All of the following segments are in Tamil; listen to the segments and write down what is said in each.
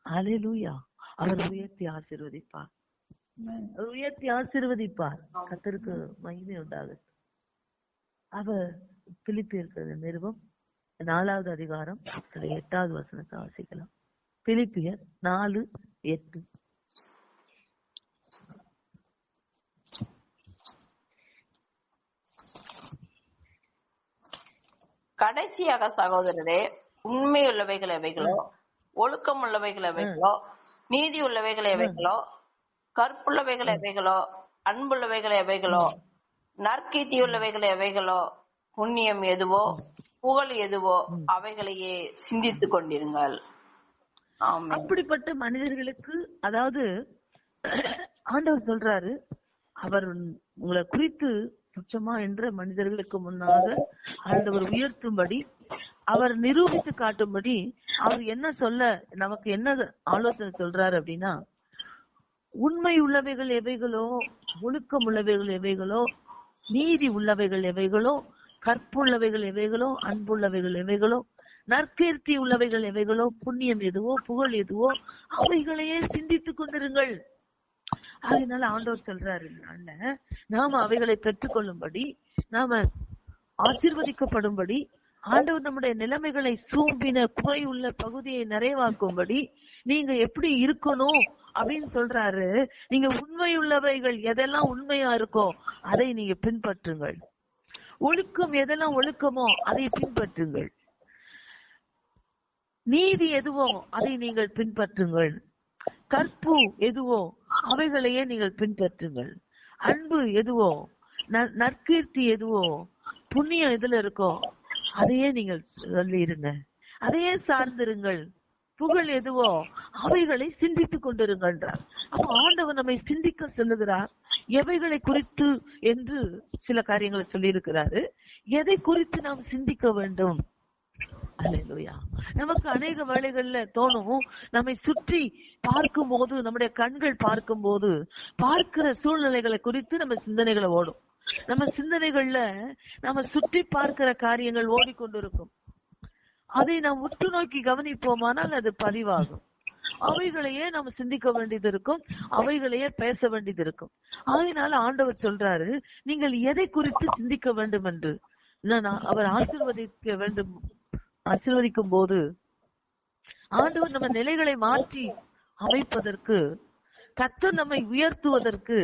ஹல்லேலூயா. அவர் உயர்த்தி ஆசீர்வதிப்பார், உயர்த்தி ஆசீர்வதிப்பார். கர்த்தருக்கு மகிமை உண்டாகும். அவர் பிலிப்பியர் நிருபம் 4வது அதிகாரம் 8வது வசனத்தை வாசிக்கலாம். பிலிப்பியர் 4:8. கடைசியாக சகோதரரே, உண்மை உள்ளவைகள் எவைகளோ, ஒழுக்கம் உள்ளவைகள் எவைகளோ, நீதி உள்ளவைகள் எவைகளோ, கற்புள்ளவைகள் எவைகளோ, அன்புள்ளவைகள் எவைகளோ, நற்கீர்த்தி உள்ளவைகள் எவைகளோ, புண்ணியம் எதுவோ, புகழ் எதுவோ, அவைகளையே சிந்தித்துக் கொண்டிருங்கள். அப்படிப்பட்ட மனிதர்களுக்கு, அதாவது ஆண்டவர் சொல்றாரு, அவர் உங்களை குறித்து துச்சமா என்ற மனிதர்களுக்கு முன்னாக ஆண்டவர் உயர்த்தும்படி, அவர் நிரூபித்து காட்டும்படி அவர் என்ன சொல்ல, நமக்கு என்ன ஆலோசனை சொல்றாரு அப்படின்னா, உண்மை உள்ளவைகள் எவைகளோ, ஒழுக்கம் உள்ளவைகள் எவைகளோ, நீதி உள்ளவைகள் எவைகளோ, கற்புள்ளவைகள் எவைகளோ, அன்புள்ளவைகள் எவைகளோ, நற்கீர்த்தி உள்ளவைகள் எவைகளோ, புண்ணியம் எதுவோ, புகழ் எதுவோ, அவைகளையே சிந்தித்துக் கொண்டிருங்கள். அதனால ஆண்டவர் சொல்றாரு, நாம அவைகளை பெற்றுக்கொள்ளும்படி, நாம ஆசீர்வதிக்கப்படும்படி, ஆண்டவர் நம்முடைய நிலைமைகளை சூம்பின குறை உள்ள பகுதியை நிறைவாக்கும்படி நீங்க எப்படி இருக்கணும் அப்படின்னு சொல்றாரு. நீங்க உண்மை உள்ளவைகள் எதெல்லாம் உண்மையா இருக்கோ அதை நீங்க பின்பற்றுங்கள். ஒழுக்கம் எதெல்லாம் ஒழுக்கமோ அதை பின்பற்றுங்கள். நீதி எதுவோ அதை நீங்கள் பின்பற்றுங்கள். கற்பு எதுவோ அவைகளையே நீங்கள் பின்பற்றுங்கள். அன்பு எதுவோ, நற்கீர்த்தி எதுவோ, புண்ணியம் எதுல இருக்கோ அதையே நீங்கள் சொல்லி இருங்க, அதையே சார்ந்திருங்கள். புகழ் எதுவோ அவைகளை சிந்தித்துக் கொண்டிருங்கன்றார். அப்ப ஆண்டவர் நம்மை சிந்திக்க சொல்லுகிறார். எவைகளை குறித்து என்று சில காரியங்களை சொல்லி இருக்கிறாரு. எதை குறித்து நாம் சிந்திக்க வேண்டும்? அல்லேலூயா. நமக்கு அநேக வேளைகள்ல தோணும், நம்மை சுற்றி பார்க்கும் போது, நம்முடைய கண்கள் பார்க்கும் போது பார்க்கிற சூழ்நிலைகளை குறித்து நம்ம சிந்தனைகளை ஓடும். நம்ம சிந்தனைகள்ல நம்ம சுற்றி பார்க்கிற காரியங்கள் ஓடிக்கொண்டிருக்கும். அதை நாம் உற்று நோக்கி கவனிப்போமானால் அது பதிவாகும். அவைகளையே நம்ம சிந்திக்க வேண்டியது இருக்கும், அவைகளையே பேச வேண்டியது இருக்கும். அதனால ஆண்டவர் சொல்றாரு, நீங்கள் எதை குறித்து சிந்திக்க வேண்டும் என்று. அவர் ஆசீர்வதிக்க வேண்டும், ஆசீர்வதிக்கும் போது ஆண்டவர் நம்ம நிலைகளை மாற்றி அமைப்பதற்கு, கர்த்தர் நம்மை உயர்த்துவதற்கு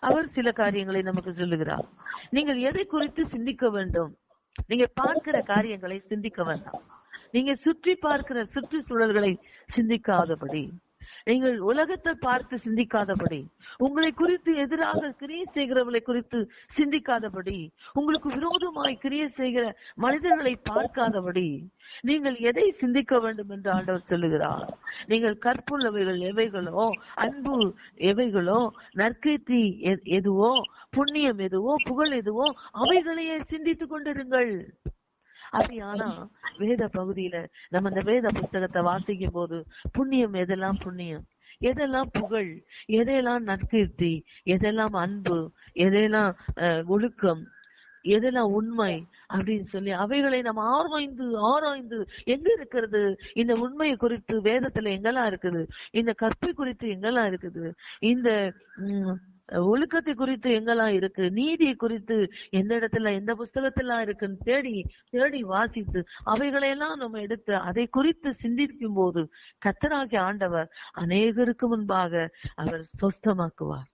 அவர் சில காரியங்களை நமக்கு சொல்லுகிறார். நீங்கள் எதை குறித்து சிந்திக்க வேண்டும்? நீங்க பார்க்கிற காரியங்களை சிந்திக்க வேண்டாம். நீங்க சுற்றி பார்க்கிற சுற்றுச்சூழல்களை சிந்திக்காதபடி, நீங்கள் உலகத்தை பார்த்து சிந்திக்காதபடி, உங்களை குறித்து எதிராக கிரியை செய்கிறவர்களை குறித்து சிந்திக்காதபடி, உங்களுக்கு விரோதமாய் கிரியை செய்கிற மனிதர்களை பார்க்காதபடி நீங்கள் எதை சிந்திக்க வேண்டும் என்று ஆண்டவர் சொல்லுகிறார். நீங்கள் கற்புள்ளவைகள் எவைகளோ, அன்பு எவைகளோ, நற்கீர்த்தி எதுவோ, புண்ணியம் எதுவோ, புகழ் எதுவோ, அவைகளையே சிந்தித்துக் கொண்டிருங்கள். அப்படியானா வேத பகுதியில நம்ம இந்த வேத புஸ்தகத்தை வாசிக்கும் போது புண்ணியம் எதெல்லாம், புண்ணியம் எதெல்லாம், புகழ் எதெல்லாம், நற்கீர்த்தி எதெல்லாம், அன்பு எதெல்லாம், ஒழுக்கம் எதெல்லாம் உண்மை அப்படின்னு சொல்லி அவைகளை நம்ம ஆராய்ந்து எங்க இருக்கிறது இந்த உண்மையை குறித்து வேதத்துல எங்கெல்லாம் இருக்குது, இந்த கற்பை குறித்து எங்கெல்லாம் இருக்குது, இந்த ஒழுக்கத்தை குறித்து எங்கெல்லாம் இருக்கு, நீதியை குறித்து எந்த இடத்துல எந்த புஸ்தகத்துல இருக்குன்னு தேடி தேடி வாசித்து அவைகளையெல்லாம் நம்ம எடுத்து அதை குறித்து சிந்திக்கும் போது கர்த்தராகிய ஆண்டவர் அநேகருக்கு முன்பாக அவர் சொஸ்தமாக்குவார்,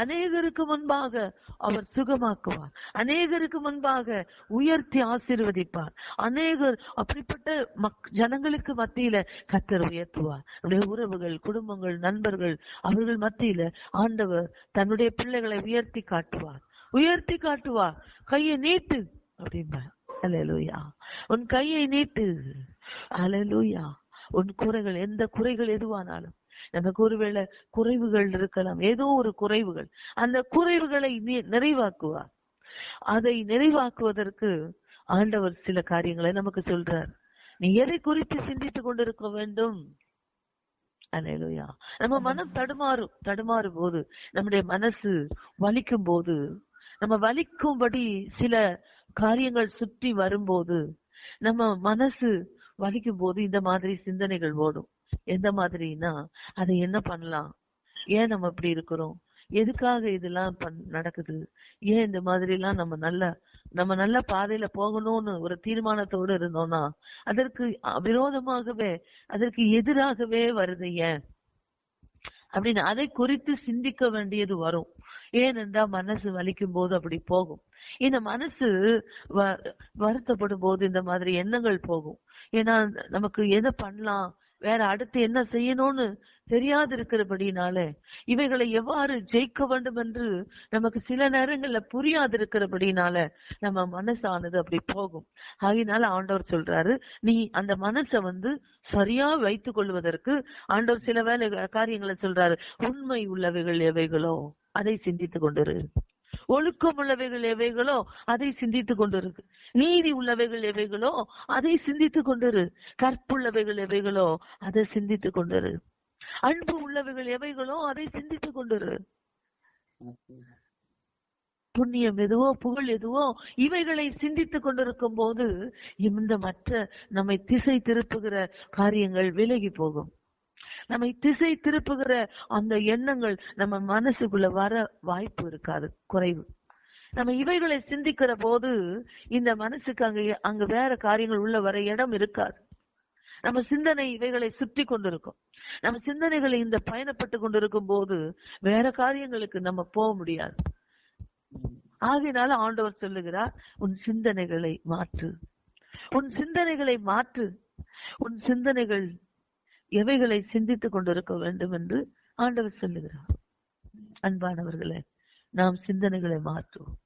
அநேகருக்கு முன்பாக அவர் சுகமாக்குவார், அநேகருக்கு முன்பாக உயர்த்தி ஆசீர்வதிப்பார். அநேகர் அப்படிப்பட்ட ஜனங்களுக்கு மத்தியில கர்த்தர் உயர்த்துவார். நம்முடைய உறவுகள், குடும்பங்கள், நண்பர்கள் அவர்கள் மத்தியில ஆண்டவர் தன்னுடைய பிள்ளைகளை உயர்த்தி காட்டுவார், உயர்த்தி காட்டுவார். கையை நீட்டு அப்படின்பார். அல்லேலூயா. உன் கையை நீட்டு. அல்லேலூயா. உன் குறைகள், எந்த குறைகள் எதுவானாலும், நமக்கு ஒருவேளை குறைவுகள் இருக்கலாம், ஏதோ ஒரு குறைவுகள், அந்த குறைவுகளை நிறைவாக்குவார். அதை நிறைவாக்குவதற்கு ஆண்டவர் சில காரியங்களை நமக்கு சொல்றார். நீ எதை குறித்து சிந்தித்துக் கொண்டிருக்க வேண்டும்? அல்லேலூயா. நம்ம மனம் தடுமாறும் போது, நம்முடைய மனசு வலிக்கும் போது, நம்ம வலிக்கும்படி சில காரியங்கள் சுற்றி வரும்போது, நம்ம மனசு வலிக்கும் போது இந்த மாதிரி சிந்தனைகள் ஓடும். எந்த மாதிரினா அதை என்ன பண்ணலாம், ஏன் நம்ம இப்படி இருக்கிறோம், எதுக்காக இதெல்லாம் நடக்குது, ஏன் இந்த மாதிரி எல்லாம் நம்ம நல்ல பாதையில போகணும்னு ஒரு தீர்மானத்தோடு இருந்தோம்னா அதற்கு விரோதமாகவே அதற்கு எதிராகவே வருது ஏன் அப்படின்னு அதை குறித்து சிந்திக்க வேண்டியது வரும். ஏனென்றா மனசு வலிக்கும் போது அப்படி போகும். இந்த மனசு வருத்தப்படும் போது இந்த மாதிரி எண்ணங்கள் போகும். ஏன்னா நமக்கு எதை பண்ணலாம், வேற அடுத்து என்ன செய்யணும்னு தெரியாது இருக்கிறபடினால இவைகளை எவ்வாறு ஜெயிக்க வேண்டும் என்று நமக்கு சில நேரங்கள்ல புரியாது இருக்கிறபடினால நம்ம மனசானது அப்படி போகும். ஆகினால ஆண்டவர் சொல்றாரு, நீ அந்த மனசை சரியா வைத்துக் கொள்வதற்கு ஆண்டவர் சில காரியங்களை சொல்றாரு. உண்மை உள்ளவைகள் எவைகளோ அதை சிந்தித்துக் கொண்டிரு, ஒழுக்கம் உள்ளவைகள் எவைகளோ அதை சிந்தித்துக் கொண்டிருக்கு, நீதி உள்ளவைகள் எவைகளோ அதை சிந்தித்துக் கொண்டிரு, கற்புள்ளவைகள் எவைகளோ அதை சிந்தித்துக் கொண்டிரு, அன்பு உள்ளவைகள் எவைகளோ அதை சிந்தித்துக் கொண்டிரு, புண்ணியம் எதுவோ புகழ் எதுவோ இவைகளை சிந்தித்துக் கொண்டிருக்கும் போது இந்த மற்ற நம்மை திசை திருப்புகிற காரியங்கள் விலகி போகும். நம்மை திசை திருப்புகிற அந்த எண்ணங்கள் நம்ம மனசுக்குள்ள வர வாய்ப்பு இருக்காது, குறைவு. நம்ம இவைகளை சிந்திக்கிற போது இந்த மனசுக்கு அங்க வேற காரியங்கள் உள்ள வர இடம் இருக்காது. நம்ம சிந்தனை இவைகளை சுற்றி கொண்டிருக்கும். நம்ம சிந்தனைகளை இந்த பயணப்பட்டு கொண்டிருக்கும் போது வேற காரியங்களுக்கு நம்ம போக முடியாது. ஆகையினால ஆண்டவர் சொல்லுகிறார், உன் சிந்தனைகளை மாற்று, உன் சிந்தனைகளை மாற்று, உன் சிந்தனைகள் எவைகளை சிந்தித்துக் கொண்டிருக்க வேண்டும் என்று ஆண்டவர் சொல்லுகிறார். அன்பானவர்களே, நாம் சிந்தனைகளை மாற்றுவோம்.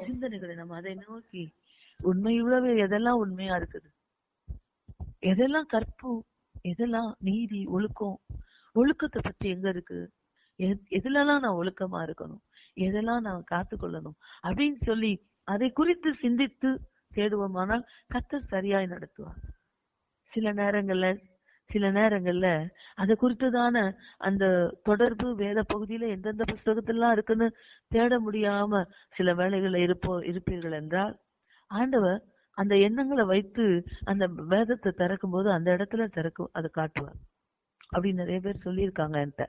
சிந்தனைகளை நம்ம அதை நோக்கி உண்மையுள்ளவே எதெல்லாம் உண்மையா இருக்குது, எதெல்லாம் கற்பு, எதெல்லாம் நீதி, ஒழுக்கம், ஒழுக்கத்தை பற்றி எங்க இருக்கு, எதுலலாம் நான் ஒழுக்கமா இருக்கணும், எதெல்லாம் நான் காத்துக்கொள்ளணும் அப்படின்னு சொல்லி அதை குறித்து சிந்தித்து தேடுவோமானால் கர்த்தர் சரியாய் நடத்துவார். சில நேரங்கள்ல அதை குறித்துதான அந்த தொடர்பு வேத பகுதியில எந்தெந்த புஸ்தகத்திலாம் இருக்குன்னு தேட முடியாம சில வேளைகள்ல இருப்பீர்கள் என்றால் ஆண்டவர் அந்த எண்ணங்களை வைத்து அந்த வேதத்தை திறக்கும் போது அந்த இடத்துல அதை காட்டுவார். அப்படி நிறைய பேர் சொல்லியிருக்காங்க என்கிட்ட.